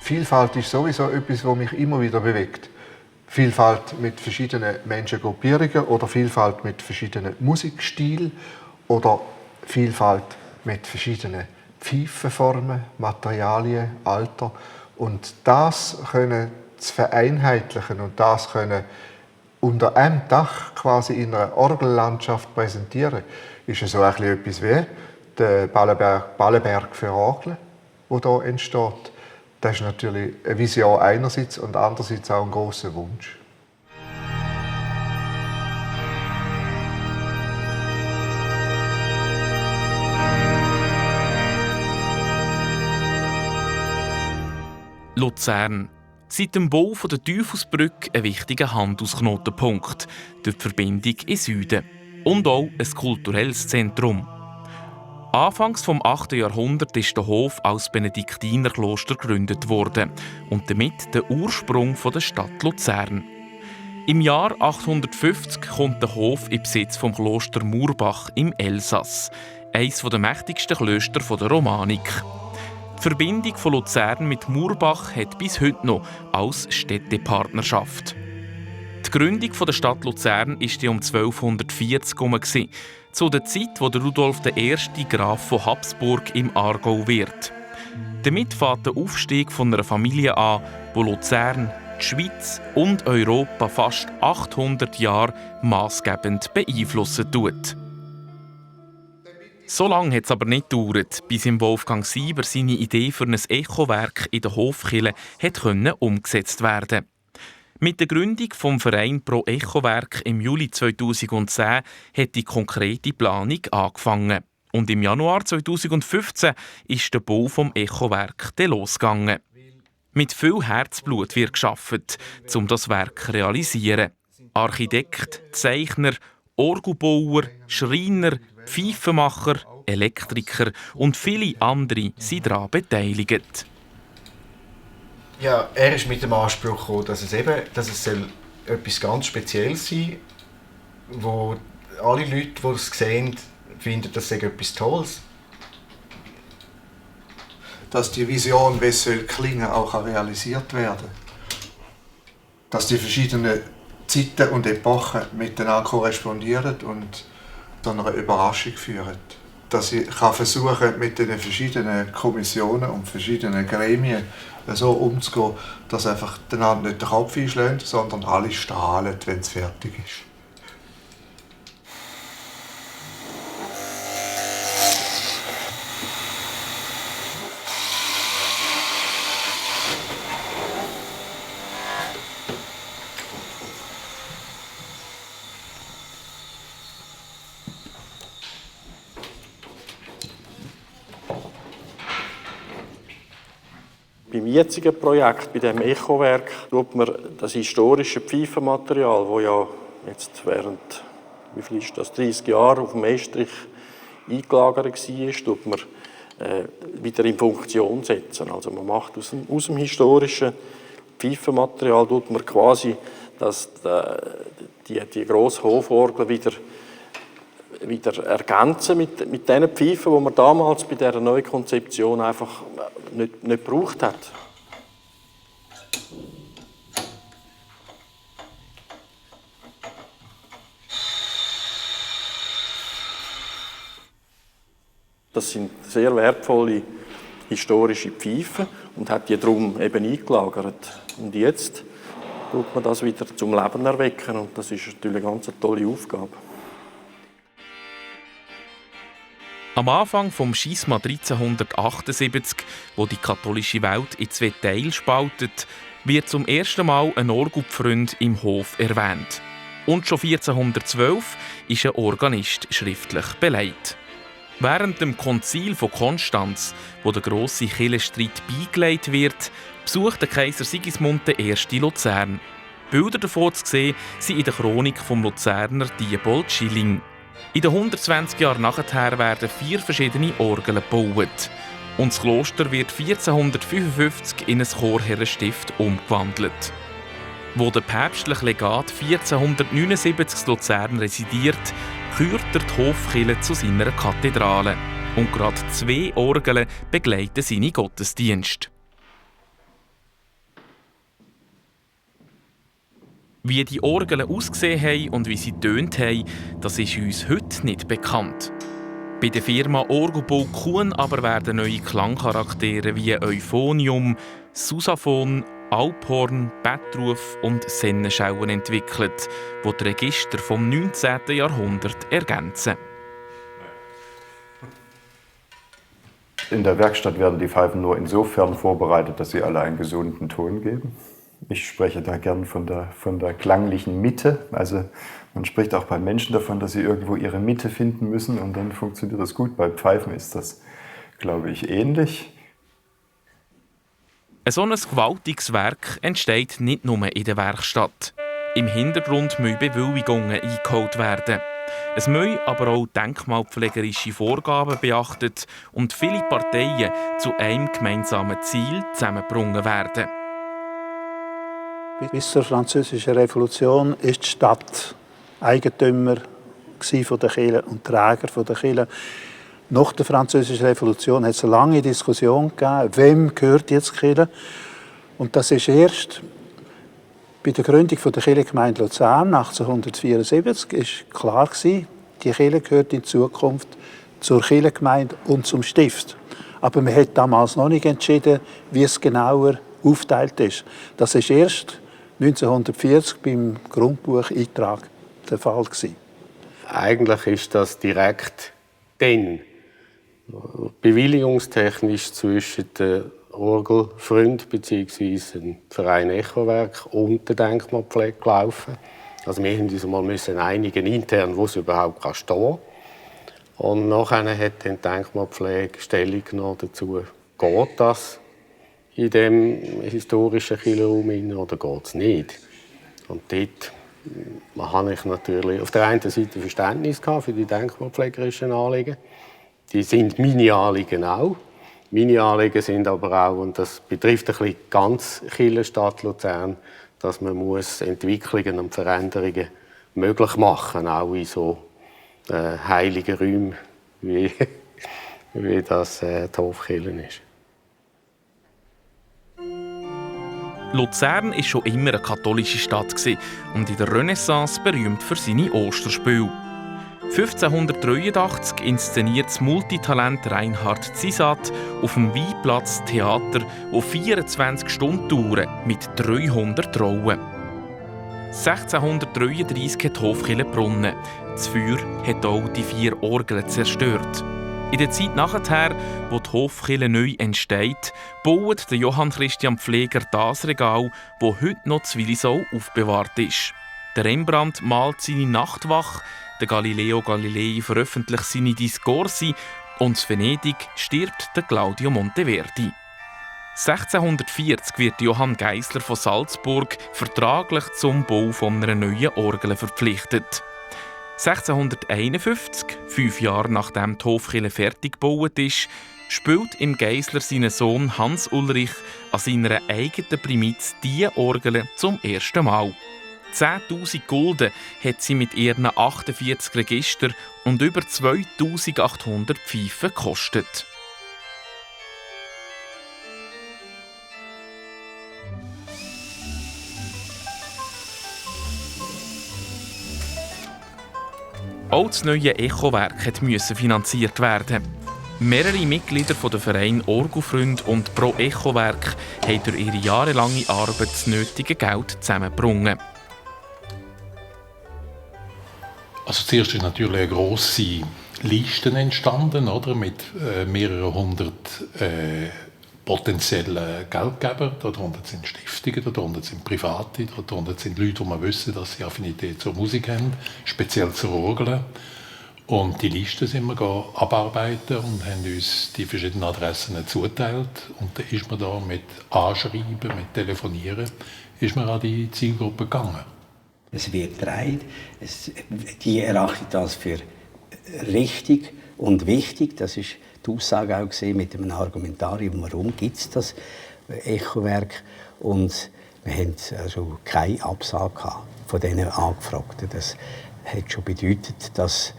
Vielfalt ist sowieso etwas, was mich immer wieder bewegt. Vielfalt mit verschiedenen Menschengruppierungen oder Vielfalt mit verschiedenen Musikstilen oder Vielfalt mit verschiedenen Pfeifenformen, Materialien, Alter. Und das können zu vereinheitlichen und das können unter einem Dach quasi in einer Orgellandschaft präsentieren, ist so ein bisschen etwas wie der Ballenberg für Orgeln, der hier entsteht. Das ist natürlich eine Vision einerseits und andererseits auch ein grosser Wunsch. Luzern. Seit dem Bau der Teufelsbrücke ein wichtiger Handelsknotenpunkt durch die Verbindung in Süden. Und auch ein kulturelles Zentrum. Anfangs vom 8. Jahrhundert ist der Hof als Benediktinerkloster gegründet worden und damit der Ursprung der Stadt Luzern. Im Jahr 850 kommt der Hof in Besitz vom Kloster Murbach im Elsass, eines der mächtigsten Klöster der Romanik. Die Verbindung von Luzern mit Murbach hat bis heute noch als Städtepartnerschaft. Die Gründung der Stadt Luzern war um 1240 herum, zu der Zeit, wo der Rudolf I. Graf von Habsburg im Aargau wird. Damit fängt der Aufstieg von einer Familie an, wo Luzern, die Schweiz und Europa fast 800 Jahre maßgebend beeinflussen tut. So lange hat es aber nicht gedauert, bis im Wolfgang Sieber seine Idee für ein Echowerk in der Hofkirche umgesetzt werden konnte. Mit der Gründung des Vereins Pro Echowerk im Juli 2010 hat die konkrete Planung angefangen. Und im Januar 2015 ist der Bau des Echowerks losgegangen. Mit viel Herzblut wird gearbeitet, um das Werk zu realisieren. Architekt, Zeichner, Orgelbauer, Schreiner, Pfeifenmacher, Elektriker und viele andere sind daran beteiligt. Ja, er ist mit dem Anspruch gekommen, dass es etwas ganz Spezielles sein soll, wo alle Leute, die es sehen, finden, das sei etwas Tolles. Dass die Vision, wie es klingen soll, auch realisiert werden kann. Dass die verschiedenen Zeiten und Epochen miteinander korrespondieren und zu einer Überraschung führen. Dass ich versuchen kann, mit den verschiedenen Kommissionen und verschiedenen Gremien so umzugehen, dass einfach einander nicht den Kopf einschlägt, sondern alle strahlen, wenn es fertig ist. Beim jetzigen Projekt, bei dem Echowerk, tut man das historische Pfeifenmaterial, das ja jetzt während, 30 Jahre auf dem Estrich eingelagert war, tut man wieder in Funktion setzen. Also man macht aus dem historischen Pfeifenmaterial tut man quasi die grosse Hoforgel wieder ergänzen mit den Pfeifen, die man damals bei dieser Neukonzeption einfach nicht gebraucht hat. Das sind sehr wertvolle historische Pfeifen und hat die darum eben eingelagert. Und jetzt tut man das wieder zum Leben erwecken und das ist natürlich eine ganz tolle Aufgabe. Am Anfang des Schisma 1378, wo die katholische Welt in 2 Teile spaltet, wird zum ersten Mal ein Orgelpfründ im Hof erwähnt. Und schon 1412 ist ein Organist schriftlich beleidigt. Während dem Konzil von Konstanz, wo der grosse Kirchenstreit beigelegt wird, besucht der Kaiser Sigismund I. Luzern. Bilder davon zu sehen sind in der Chronik vom Luzerner Diebold Schilling. In den 120 Jahren nachher werden 4 verschiedene Orgeln gebaut. Und das Kloster wird 1455 in ein Chorherrenstift umgewandelt. Wo der päpstliche Legat 1479 in Luzern residiert, kürt er die Hofkirche zu seiner Kathedrale. Und gerade 2 Orgeln begleiten seine Gottesdienste. Wie die Orgeln ausgesehen haben und wie sie getönt haben, das ist uns heute nicht bekannt. Bei der Firma Orgelbau Kuhn aber werden neue Klangcharaktere wie Euphonium, Susaphon, Alphorn, Bettruf und Sennenschauen entwickelt, die die Register vom 19. Jahrhundert ergänzen. In der Werkstatt werden die Pfeifen nur insofern vorbereitet, dass sie alle einen gesunden Ton geben. Ich spreche da gern von der klanglichen Mitte. Also man spricht auch bei Menschen davon, dass sie irgendwo ihre Mitte finden müssen und dann funktioniert das gut. Bei Pfeifen ist das, glaube ich, ähnlich. Ein so ein gewaltiges Werk entsteht nicht nur in der Werkstatt. Im Hintergrund müssen Bewilligungen eingeholt werden. Es müssen aber auch denkmalpflegerische Vorgaben beachtet und viele Parteien zu einem gemeinsamen Ziel zusammengebracht werden. Bis zur Französischen Revolution war die Stadt Eigentümer von der Kirche und Träger der Kirche. Nach der Französischen Revolution hat es eine lange Diskussion gegeben, wem gehört jetzt die Kirche. Und das ist erst bei der Gründung der Kirchengemeinde Luzern 1874 ist klar gewesen, die Kirche gehört in Zukunft zur Kirchengemeinde und zum Stift. Aber man hat damals noch nicht entschieden, wie es genauer aufgeteilt ist. Das ist erst 1940 beim Grundbucheintrag der Fall gewesen. Eigentlich ist das direkt dann bewilligungstechnisch zwischen den Orgelfreunden bzw. dem Verein Echowerk und der Denkmalpflege gelaufen. Also wir mussten uns mal einigen intern, wo es überhaupt stehen kann. Und nachher hat die Denkmalpflege Stellung genommen dazu, geht das in diesem historischen Kirchenraum oder geht es nicht. Und dort habe ich natürlich auf der einen Seite Verständnis für die denkmalpflegerischen Anliegen. Die sind meine Anliegen auch. Meine Anliegen sind aber auch, und das betrifft ein bisschen ganz Kirchenstadt Luzern, dass man Entwicklungen und Veränderungen möglich machen muss, auch in so heiligen Räumen, wie das die Hofkirche ist. Luzern war schon immer eine katholische Stadt und in der Renaissance berühmt für seine Osterspiele. 1583 inszeniert das Multitalent Reinhard Zisat auf dem Weinplatz Theater, das 24 Stunden dauert, mit 300 Rollen. 1633 hat die Hofkirche gebrannt. Das Feuer hat auch die 4 Orgeln zerstört. In der Zeit nachher, wo die Hofkirche neu entsteht, baut der Johann Christian Pfleger das Regal, das heute noch zu Willisau aufbewahrt ist. Der Rembrandt malt seine Nachtwache, der Galileo Galilei veröffentlicht seine Discorsi und in Venedig stirbt der Claudio Monteverdi. 1640 wird Johann Geisler von Salzburg vertraglich zum Bau einer neuen Orgel verpflichtet. 1651, 5 Jahre nachdem die Hofkirche fertig gebaut ist, spielt im Geisler sein Sohn Hans Ulrich an seiner eigenen Primiz diese Orgel zum ersten Mal. 10'000 Gulden hat sie mit ihren 48 Register und über 2800 Pfeifen gekostet. Auch das neue Echowerk musste finanziert werden. Mehrere Mitglieder der Verein Orgelfreund und Pro Echowerk haben durch ihre jahrelange Arbeit das nötige Geld zusammengebracht. Also zuerst ist natürlich eine grosse Liste entstanden, oder, mit mehreren hundert potenziellen Geldgebern. Darunter sind Stiftungen, darunter sind Private, darunter sind Leute, die man wissen, dass sie Affinität zur Musik haben, speziell zur Orgel. Und die Liste sind wir abarbeiten und haben uns die verschiedenen Adressen zugeteilt. Und dann ist man da mit Anschreiben, mit Telefonieren, ist man an die Zielgruppe gegangen. Es wird getragen. Die erachten das für richtig und wichtig. Das ist die Aussage auch gesehen mit einem Argumentarium, warum gibt es das Echowerk. Und wir haben also keine Absage von diesen Angefragten. Das hat schon bedeutet, dass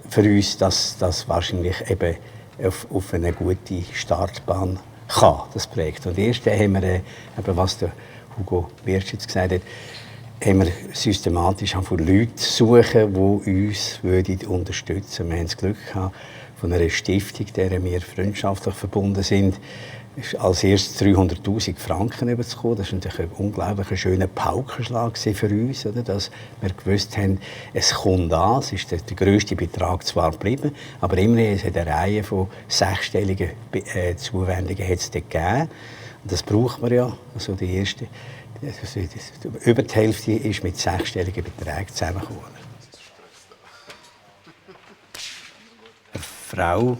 für uns das wahrscheinlich eben auf eine gute Startbahn kann, das Projekt. Und erst haben wir, eben was der Hugo Wirtz jetzt gesagt hat, haben wir systematisch von Leuten suchen, die uns unterstützen würden. Wir haben das Glück gehabt, von einer Stiftung, der wir freundschaftlich verbunden sind, als erstes 300'000 Franken überzukommen. Das war natürlich ein unglaublich schöner Paukenschlag für uns, oder? Dass wir gewusst haben, es kommt an. Es ist der grösste Betrag zwar geblieben, aber immerhin es hat eine Reihe von sechsstelligen Zuwendungen hat es gegeben. Und das braucht man ja. Also die erste, über die Hälfte ist mit sechsstelligen Beträgen zusammengekommen. Eine Frau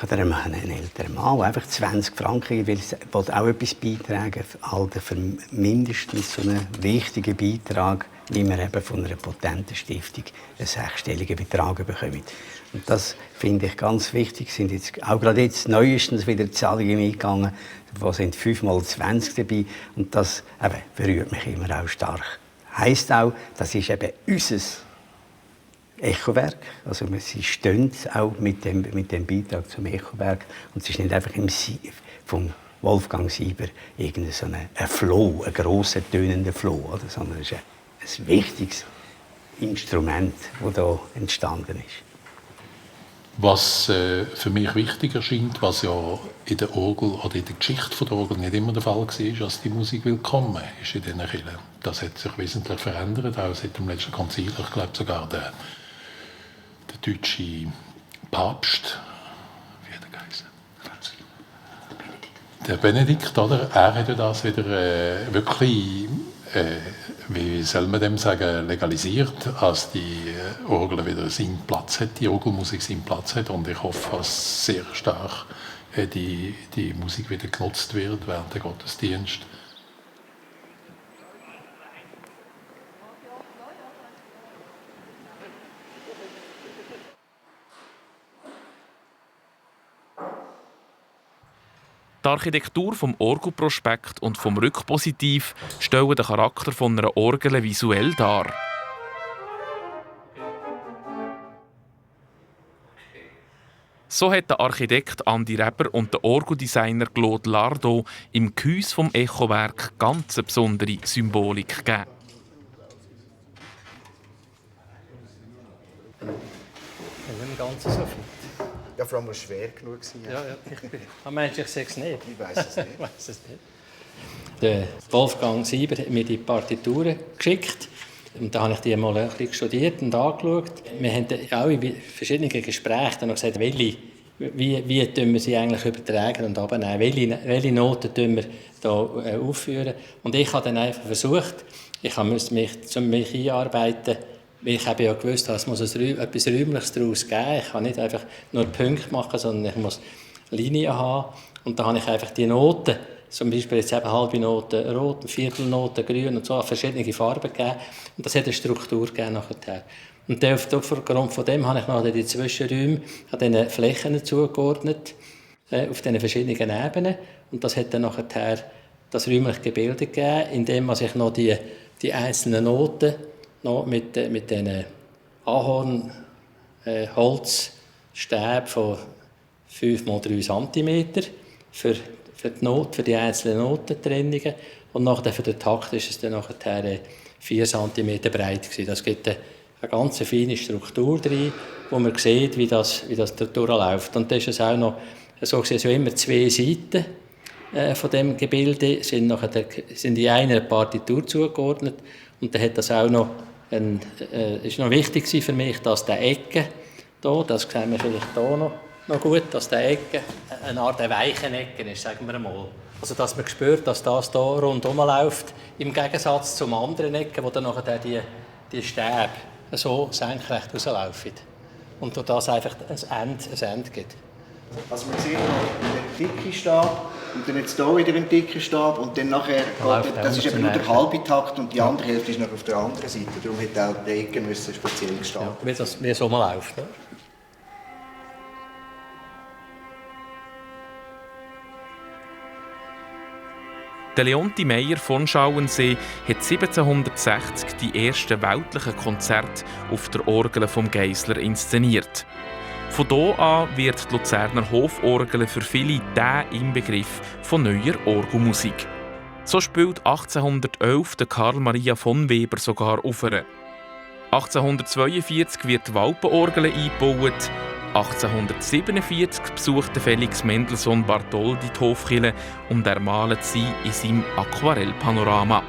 oder ein älterer Mann, der einfach 20 Franken will auch etwas beitragen, also für mindestens so einen wichtigen Beitrag, wie man eben von einer potenten Stiftung einen sechsstelligen Betrag bekommt. Und das finde ich ganz wichtig. Sind jetzt, auch gerade jetzt neuestens wieder Zahlungen eingegangen, da sind 5x20 dabei. Und das eben, berührt mich immer auch stark. Heisst auch, das ist eben unser Echowerk. Also sie stehen auch mit dem Beitrag zum Echowerk. Und es ist nicht einfach vom Wolfgang Sieber irgendein so ein Floh, ein grosser, tönender Floh, oder? Sondern es ist ein wichtiges Instrument, das hier entstanden ist. Was für mich wichtig erscheint, was ja in der Orgel oder in der Geschichte der Orgel nicht immer der Fall war, dass die Musik willkommen ist in diesen Kirchen. Das hat sich wesentlich verändert, auch seit dem letzten Konzil. Ich glaube sogar der deutsche Papst, wie hat er geheißen? Der Benedikt, oder? Er hat ja das wieder wirklich, wie soll man dem sagen, legalisiert, als die Orgel wieder seinen Platz hat, die Orgelmusik seinen Platz hat. Und ich hoffe, dass sehr stark die Musik wieder genutzt wird während der Gottesdienst. Die Architektur vom Orgelprospekt und vom Rückpositiv stellen den Charakter von einer Orgel visuell dar. So hat der Architekt Andi Reber und der Orgeldesigner Claude Lardo im Gehäuse vom Echowerk ganz eine besondere Symbolik gegeben. Nicht ganz so viel. Ja, vor allem, weil es schwer genug war. Ja, ich sage es nicht. Ich weiß es nicht. Ich weiss es nicht. Der Wolfgang Sieber hat mir die Partituren geschickt. Und da habe ich die mal ein bisschen studiert und angeschaut. Wir haben auch in verschiedenen Gesprächen dann gesagt, wie wir sie eigentlich übertragen und abnehmen, welche Noten wir hier aufführen. Und ich habe dann einfach versucht, ich musste mich einarbeiten. Ich habe ja gewusst, es muss etwas Räumliches daraus geben. Ich kann nicht einfach nur Punkte machen, sondern ich muss Linien haben. Und da habe ich einfach die Noten, zum Beispiel jetzt eben halbe Noten rot, eine Viertelnote grün und so, verschiedene Farben gegeben. Und das hat eine Struktur gegeben nachher. Und aufgrund von dem habe ich nachher die Zwischenräume an diesen Flächen zugeordnet, auf diesen verschiedenen Ebenen. Und das hat dann nachher das räumliche Gebilde gegeben, indem ich noch die einzelnen Noten noch mit diesen Ahornholzstäben von 5x3 cm für die einzelnen Notentrennungen. Und nachher für den Takt ist es dann nachher 4 cm breit gewesen. Das gibt eine ganz feine Struktur drin, wo man sieht, wie das durchläuft. Und das ist es auch noch so immer 2 Seiten von dem Gebilde sind in einer Partitur zugeordnet. Und dann hat das auch noch ist noch wichtig für mich, dass die Ecke hier, das sehen wir vielleicht hier noch gut, dass die Ecke eine Art weichen Ecke ist, sagen wir mal. Also dass man spürt, dass das hier rundherum läuft, im Gegensatz zum anderen Ecken, wo dann nachher die Stäbe so senkrecht rauslaufen. Und durch das einfach ein Ende gibt. Also man sieht noch den dicken Stab und dann jetzt hier wieder einen dicken Stab und dann nachher, das ist eben nur der halbe Takt und die andere Hälfte ist noch auf der anderen Seite. Darum hätte auch die Ecke speziell gestanden. Ja, wie es mal läuft. Ja. Der Leonti Meyer von Schauensee hat 1760 die ersten weltlichen Konzerte auf der Orgel vom Geisler inszeniert. Von hier an wird die Luzerner Hoforgel für viele der Inbegriff von neuer Orgelmusik. So spielt 1811 der Karl Maria von Weber sogar auf ihr. 1842 wird die Walpenorgel eingebaut. 1847 besuchte Felix Mendelssohn Bartholdy die Hofkirche, um ermalen zu sein in seinem Aquarellpanorama.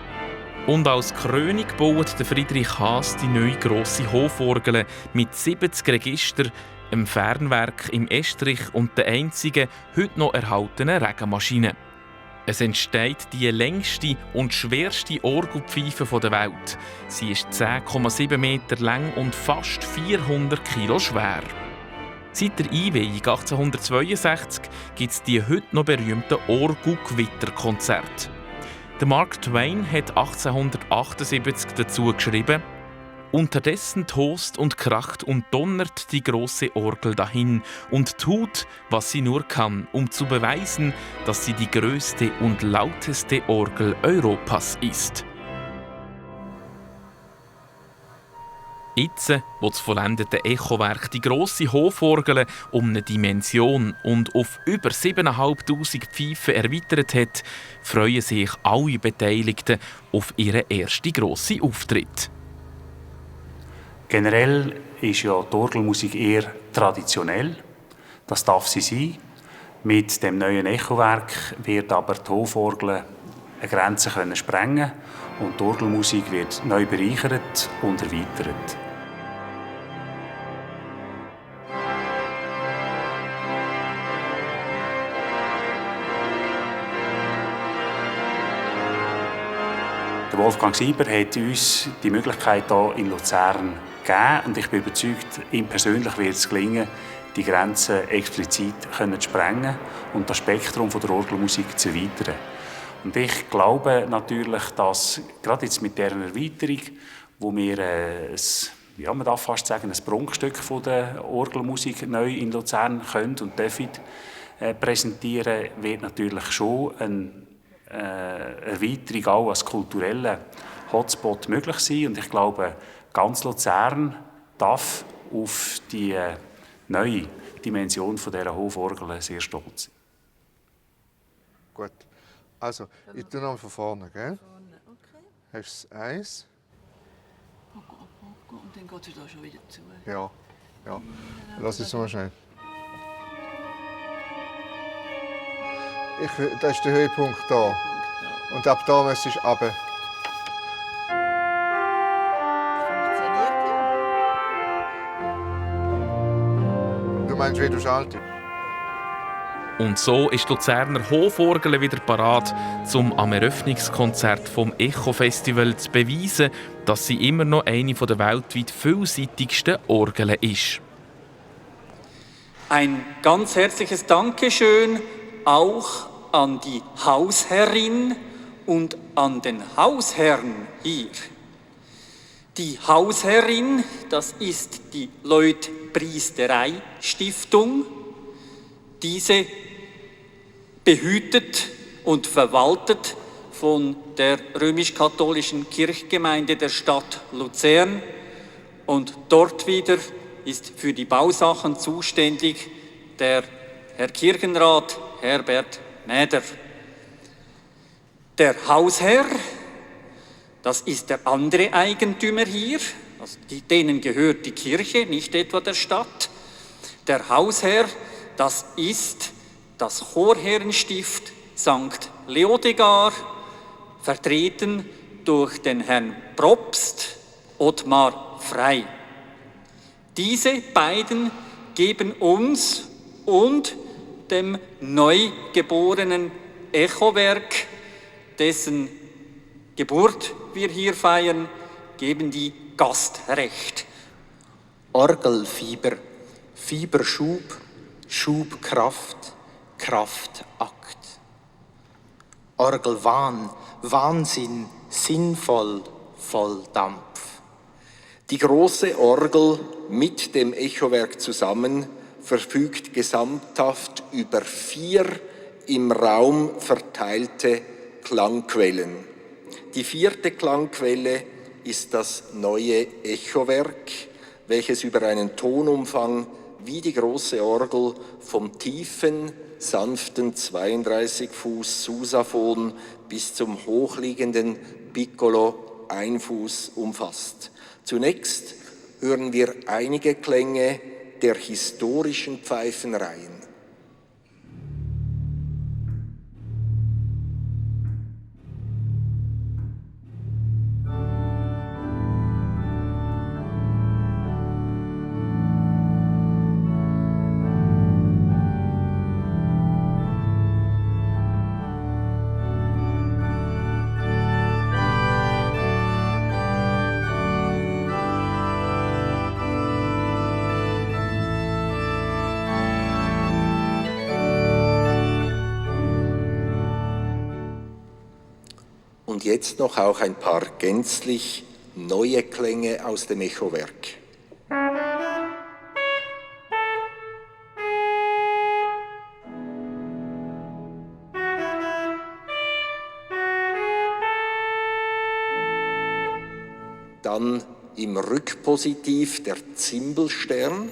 Und als Krönung baut der Friedrich Haas die neue grosse Hoforgel mit 70 Registern, einem Fernwerk im Estrich und der einzigen heute noch erhaltenen Regenmaschine. Es entsteht die längste und schwerste Orgelpfeife der Welt. Sie ist 10,7 Meter lang und fast 400 Kilo schwer. Seit der Einweihung 1862 gibt es die heute noch berühmten Orgelgewitterkonzerte. Der Mark Twain hat 1878 dazu geschrieben: Unterdessen tost und kracht und donnert die große Orgel dahin und tut, was sie nur kann, um zu beweisen, dass sie die größte und lauteste Orgel Europas ist. Jetzt, wo das vollendete Echowerk die grosse Hoforgel um eine Dimension und auf über 7'500 Pfeifen erweitert hat, freuen sich alle Beteiligten auf ihren ersten grossen Auftritt. Generell ist ja die Orgelmusik eher traditionell. Das darf sie sein. Mit dem neuen Echowerk wird aber die Hoforgel eine Grenze sprengen und die Orgelmusik wird neu bereichert und erweitert. Wolfgang Sieber hat uns die Möglichkeit hier in Luzern gegeben und ich bin überzeugt, ihm persönlich wird es gelingen, die Grenzen explizit zu sprengen und das Spektrum der Orgelmusik zu erweitern. Und ich glaube natürlich, dass gerade jetzt mit dieser Erweiterung, wo wir man darf fast sagen, ein Prunkstück von der Orgelmusik neu in Luzern können und dürfen präsentieren, wird natürlich schon eine Erweiterung auch als kultureller Hotspot möglich sein. Und ich glaube, ganz Luzern darf auf die neue Dimension dieser Hoforgel sehr stolz sein. Gut. Also, ich tue noch von vorne, gell? Okay. Hast du das Eis? Und dann geht es da schon wieder zu. Ja. Lass es mal schnell. Das ist der Höhepunkt da. Und ab da müsstest du runter. Du meinst, wie du schaltest? Und so ist die Luzerner Hoforgel wieder parat, um am Eröffnungskonzert vom Echo-Festival zu beweisen, dass sie immer noch eine der weltweit vielseitigsten Orgeln ist. Ein ganz herzliches Dankeschön auch an die Hausherrin und an den Hausherrn hier. Die Hausherrin, das ist die Leutpriestereistiftung. Diese behütet und verwaltet von der römisch-katholischen Kirchgemeinde der Stadt Luzern. Und dort wieder ist für die Bausachen zuständig der Herr Kirchenrat Herbert Mäder. Der Hausherr, das ist der andere Eigentümer hier, also denen gehört die Kirche, nicht etwa der Stadt. Der Hausherr, das ist das Chorherrenstift St. Leodegar, vertreten durch den Herrn Propst Ottmar Frey. Diese beiden geben uns und dem neugeborenen Echowerk, dessen Geburt wir hier feiern, geben die Gastrecht. Orgelfieber, Fieberschub, Schubkraft, Kraftakt. Orgelwahn, Wahnsinn, sinnvoll, voll Dampf. Die große Orgel mit dem Echowerk zusammen verfügt gesamthaft über 4 im Raum verteilte Klangquellen. Die 4. Klangquelle ist das neue Echowerk, welches über einen Tonumfang wie die große Orgel vom tiefen, sanften 32 Fuß Sousaphon bis zum hochliegenden Piccolo 1 Fuß umfasst. Zunächst hören wir einige Klänge der historischen Pfeifenreihen. Und jetzt noch auch ein paar gänzlich neue Klänge aus dem Echowerk. Dann im Rückpositiv der Zimbelstern.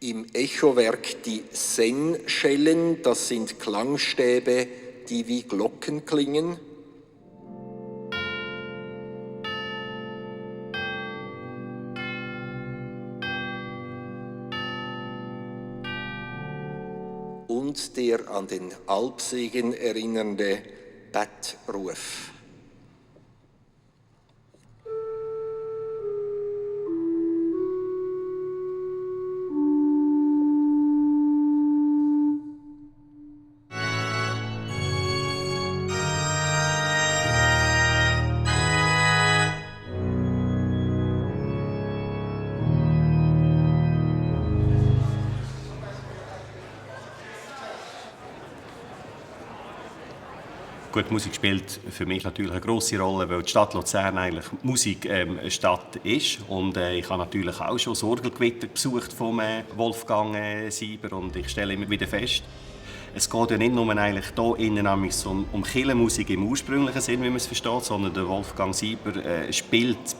Im Echowerk die Sen-Schellen, das sind Klangstäbe, die wie Glocken klingen. Und der an den Alpsegen erinnernde Bettruf. Gut, Musik spielt für mich natürlich eine grosse Rolle, weil die Stadt Luzern eigentlich Musikstadt ist. Und ich habe natürlich auch schon das Orgelgewitter besucht von Wolfgang Sieber und ich stelle immer wieder fest, es geht ja nicht nur eigentlich hier innen um Kirchenmusik im ursprünglichen Sinn, wie man es versteht, sondern der Wolfgang Sieber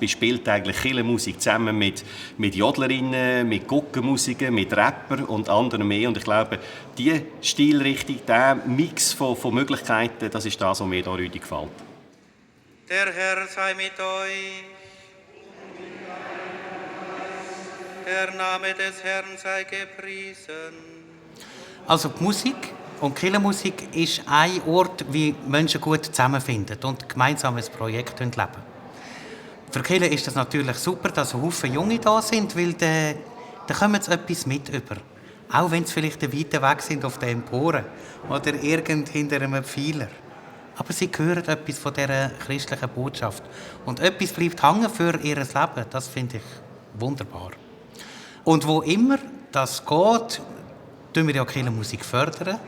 bespielt eigentlich Kirchenmusik zusammen mit Jodlerinnen, mit Guckenmusikern, mit Rappern und anderen mehr. Und ich glaube, diese Stilrichtung, dieser Mix von Möglichkeiten, das ist das, was mir hier heute gefällt. Der Herr sei mit euch. Der Name des Herrn sei gepriesen. Also die Musik und die Kirchenmusik ist ein Ort, wie Menschen gut zusammenfinden und gemeinsam ein Projekt leben. Für die Kirche ist das natürlich super, dass Haufen Junge da sind, weil da kommen sie etwas mit über. Auch wenn sie vielleicht weiter weg sind auf den Emporen oder irgend hinter einem Pfeiler. Aber sie hören etwas von dieser christlichen Botschaft. Und etwas bleibt hängen für ihr Leben. Das finde ich wunderbar. Und wo immer das geht, fördern wir ja die Kirchenmusik fördern.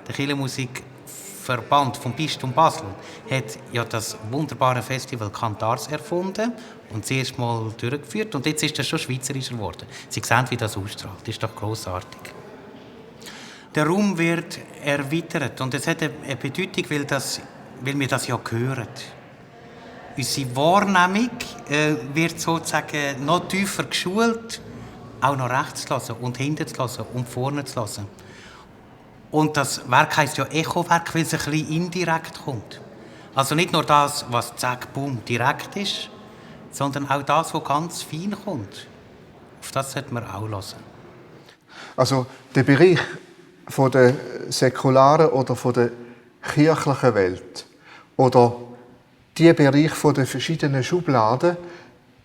Der Kirchenmusikverband vom Bistum Basel hat ja das wunderbare Festival Cantars erfunden und zuerst mal durchgeführt. Und jetzt ist das schon schweizerischer geworden. Sie sehen, wie das ausstrahlt. Das ist doch grossartig. Der Raum wird erweitert und es hat eine Bedeutung, weil wir das ja hören. Unsere Wahrnehmung wird sozusagen noch tiefer geschult, auch noch rechts zu hören und hinten zu hören und vorne zu hören. Und das Werk heisst ja Echowerk, weil es ein bisschen indirekt kommt. Also nicht nur das, was zack, boom, direkt ist, sondern auch das, was ganz fein kommt. Auf das sollte man auch hören. Also der Bereich von der säkularen oder von der kirchlichen Welt oder die Bereich von den verschiedenen Schubladen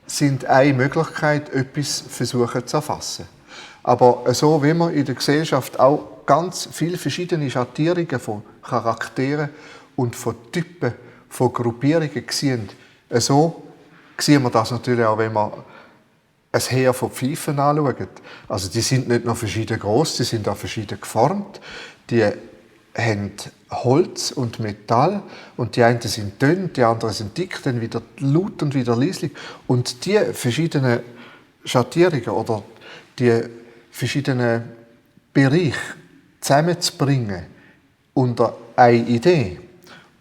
sind eine Möglichkeit, etwas versuchen zu erfassen. Aber so wie wir in der Gesellschaft auch ganz viele verschiedene Schattierungen von Charakteren und von Typen, von Gruppierungen sehen, so sehen wir das natürlich auch, wenn wir ein Heer von Pfeifen anschauen. Also die sind nicht nur verschieden groß, die sind auch verschieden geformt. Die haben Holz und Metall und die einen sind dünn, die anderen sind dick, dann wieder laut und wieder leislich. Und die verschiedenen Schattierungen oder die verschiedenen Bereiche zusammenzubringen unter eine Idee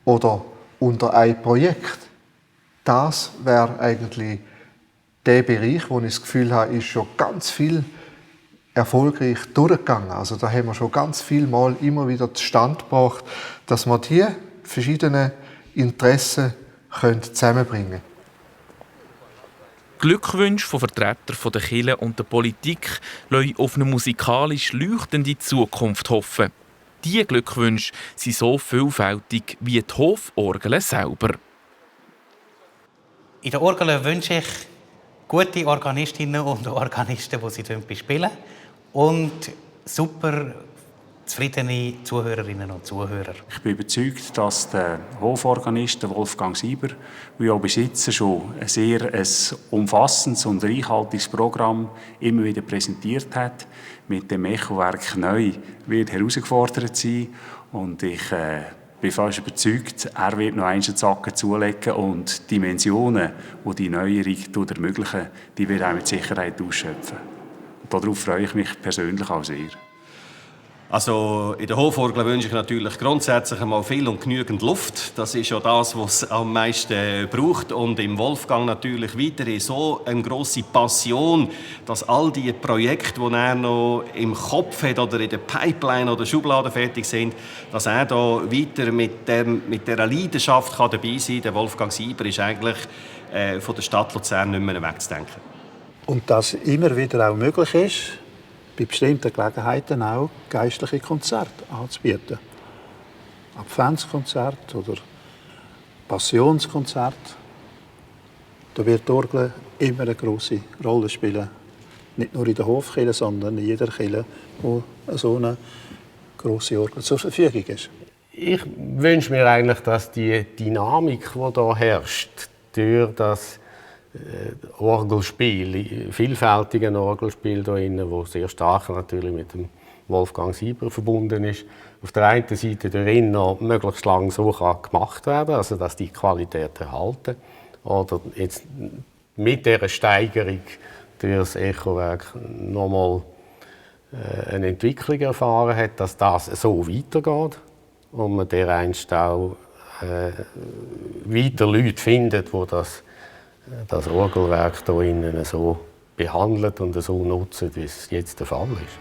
oder unter ein Projekt. Das wäre eigentlich der Bereich, wo ich das Gefühl habe, ist schon ganz viel erfolgreich durchgegangen. Also da haben wir schon ganz viel Mal immer wieder zustande gebracht, dass wir die verschiedenen Interessen zusammenbringen können. Glückwünsche von Vertretern der Kirche und der Politik lassen auf eine musikalisch leuchtende Zukunft hoffen. Diese Glückwünsche sind so vielfältig wie die Hoforgel selber. In der Orgel wünsche ich gute Organistinnen und Organisten, die sie bespielen, und super zufriedene Zuhörerinnen und Zuhörer. Ich bin überzeugt, dass der Hoforganist Wolfgang Sieber, der auch bis jetzt schon ein sehr umfassendes und reichhaltiges Programm immer wieder präsentiert hat, mit dem Echowerk neu wird herausgefordert sein. Und ich bin fast überzeugt, er wird noch einen Zacken zulegen und Dimensionen, die die Neuerung ermöglichen, die wird er mit Sicherheit ausschöpfen. Und darauf freue ich mich persönlich auch sehr. Also in der Hoforgel wünsche ich natürlich grundsätzlich einmal viel und genügend Luft. Das ist ja das, was es am meisten braucht. Und im Wolfgang natürlich weiterhin so eine grosse Passion, dass all die Projekte, die er noch im Kopf hat oder in der Pipeline oder Schublade fertig sind, dass er da weiter mit dieser Leidenschaft dabei sein kann. Der Wolfgang Sieber ist eigentlich von der Stadt Luzern nicht mehr wegzudenken. Und dass immer wieder auch möglich ist, bei bestimmten Gelegenheiten auch geistliche Konzerte anzubieten. Adventskonzerte oder Passionskonzerte. Da wird die Orgel immer eine grosse Rolle spielen. Nicht nur in der Hofkirche, sondern in jeder Kirche, wo so eine grosse Orgel zur Verfügung ist. Ich wünsche mir eigentlich, dass die Dynamik, die hier herrscht, durch das Orgelspiel, vielfältigen Orgelspiel hier innen, wo sehr stark natürlich mit dem Wolfgang Sieber verbunden ist, auf der einen Seite darin noch möglichst lange so gemacht werden, also dass die Qualität erhalten, oder jetzt mit dieser Steigerung durch das Echowerk nochmal eine Entwicklung erfahren hat, dass das so weitergeht und man dereinst auch weiter Leute findet, die das Orgelwerk hier innen so behandelt und so nutzen, wie es jetzt der Fall ist.